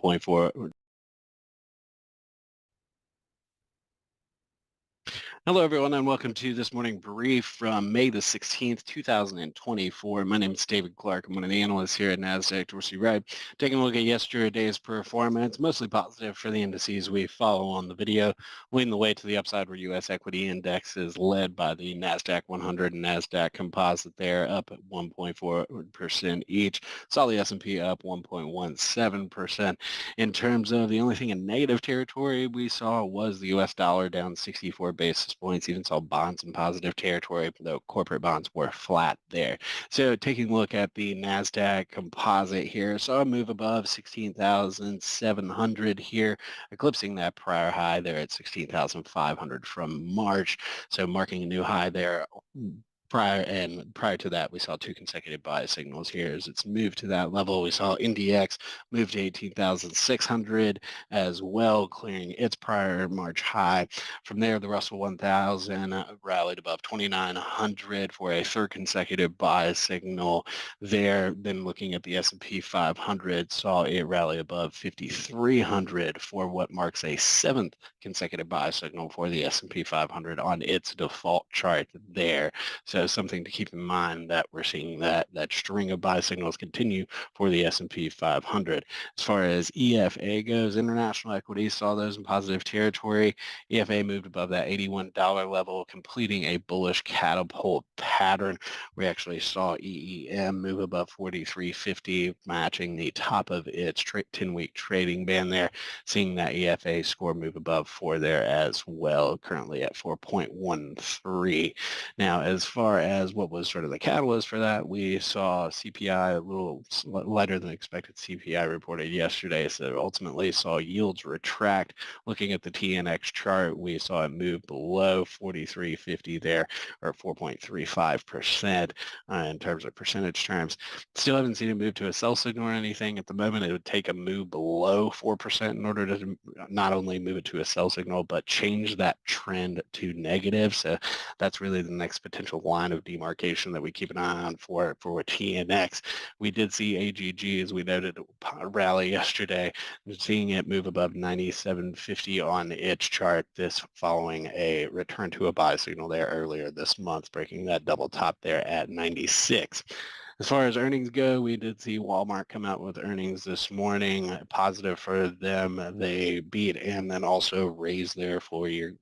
1.4. Hello, everyone, and welcome to this morning brief from May the 16th, 2024. My name is David Clark. I'm one of the analysts here at NASDAQ Dorsey Wright. Taking a look at yesterday's performance, mostly positive for the indices we follow on the video. Leading the way to the upside were U.S. equity indexes led by the NASDAQ 100 and NASDAQ Composite there, up at 1.4% each. Saw the S&P up 1.17%. In terms of the only thing in negative territory we saw was the U.S. dollar down 64 basis points. Even saw bonds in positive territory, though corporate bonds were flat there. So taking a look at the NASDAQ Composite here, saw a move above 16,700 here, eclipsing that prior high there at 16,500 from March. So marking a new high there. Prior to that, we saw two consecutive buy signals here. As it's moved to that level, we saw NDX move to 18,600 as well, clearing its prior March high. From there, the Russell 1000 rallied above 2,900 for a third consecutive buy signal there. Then looking at the S&P 500, saw it rally above 5,300 for what marks a seventh consecutive buy signal for the S&P 500 on its default chart there. So something to keep in mind that we're seeing that string of buy signals continue for the S&P 500. As far as EFA goes, international equities saw those in positive territory. EFA moved above that $81 level, completing a bullish catapult pattern. We actually saw EEM move above 43.50, matching the top of its 10-week trading band there, seeing that EFA score move above 4 there as well, currently at 4.13. Now, as far as what was sort of the catalyst for that, we saw CPI, a little lighter than expected CPI reported yesterday, so ultimately saw yields retract. Looking at the TNX chart, we saw it move below 43.50 there, or 4.35% in terms of percentage terms. Still haven't seen it move to a sell signal or anything. At the moment, it would take a move below 4% in order to not only move it to a sell signal, but change that trend to negative. So that's really the next potential line of demarcation that we keep an eye on for TNX. We did see AGG, as we noted, rally yesterday, seeing it move above 97.50 on its chart, this following a return to a buy signal there earlier this month, breaking that double top there at 96. As far as earnings go, we did see Walmart come out with earnings this morning. Positive for them. They beat and then also raised their full year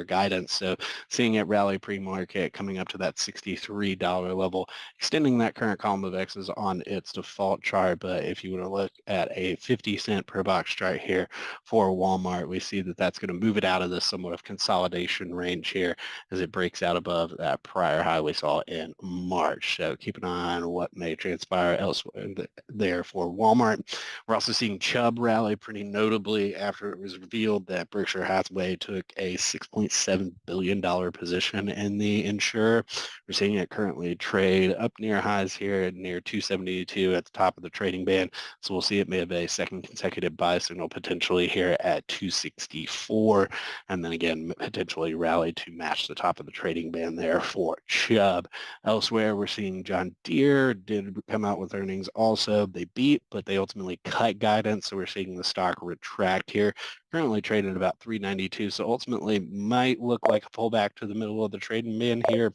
guidance. So seeing it rally pre-market, coming up to that $63 level, extending that current column of X's on its default chart. But if you were to look at a 50-cent per box chart here for Walmart, we see that that's going to move it out of this somewhat of consolidation range here as it breaks out above that prior high we saw in March. So keep an eye on what may transpire elsewhere there for Walmart. We're also seeing Chubb rally pretty notably after it was revealed that Berkshire Hathaway took a $6.7 billion position in the insurer. We're seeing it currently trade up near highs here at near 272 at the top of the trading band. So we'll see it may have a second consecutive buy signal potentially here at 264, and then again potentially rally to match the top of the trading band there for Chubb. Elsewhere, we're seeing John Deere did come out with earnings also. They beat, but they ultimately cut guidance, so we're seeing the stock retract here. Currently traded about 392, so ultimately might look like a pullback to the middle of the trading band here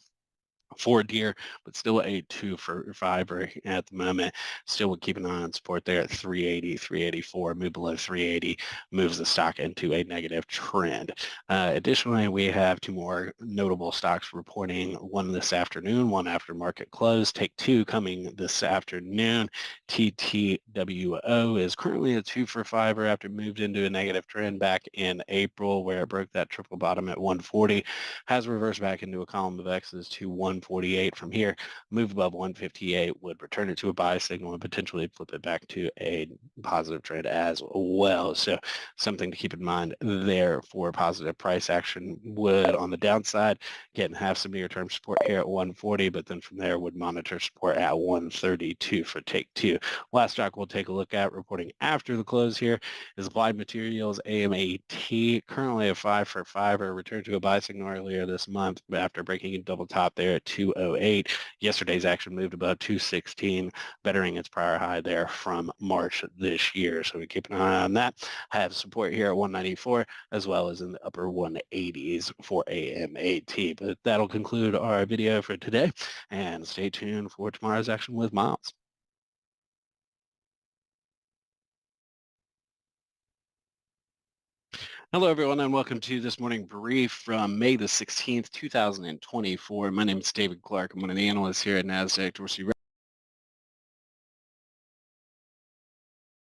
for Deere, but still a 2 for 5 at the moment. Still would keep an eye on support there at 380, 384. Move below 380 moves the stock into a negative trend. Additionally, we have two more notable stocks reporting, one this afternoon, one after market close. Take Two coming this afternoon. TTWO is currently a 2 for 5 after it moved into a negative trend back in April, where it broke that triple bottom at 140, has reversed back into a column of X's to 148 from here. Move above 158 would return it to a buy signal and potentially flip it back to a positive trend as well. So something to keep in mind there for positive price action. Would on the downside have some near-term support here at 140, but then from there would monitor support at 132 for Take Two. Last stock we'll take a look at reporting after the close here is Applied Materials, AMAT, currently a 5 for 5, returned to a buy signal earlier this month after breaking a double top there at 208. Yesterday's action moved above 216, bettering its prior high there from March this year. So we keep an eye on that. I have support here at 194 as well as in the upper 180s for AMAT. But that'll conclude our video for today, and stay tuned for tomorrow's action with Miles. Hello, everyone, and welcome to this morning brief from May the 16th, 2024. My name is David Clark. I'm one of the analysts here at NASDAQ Dorsey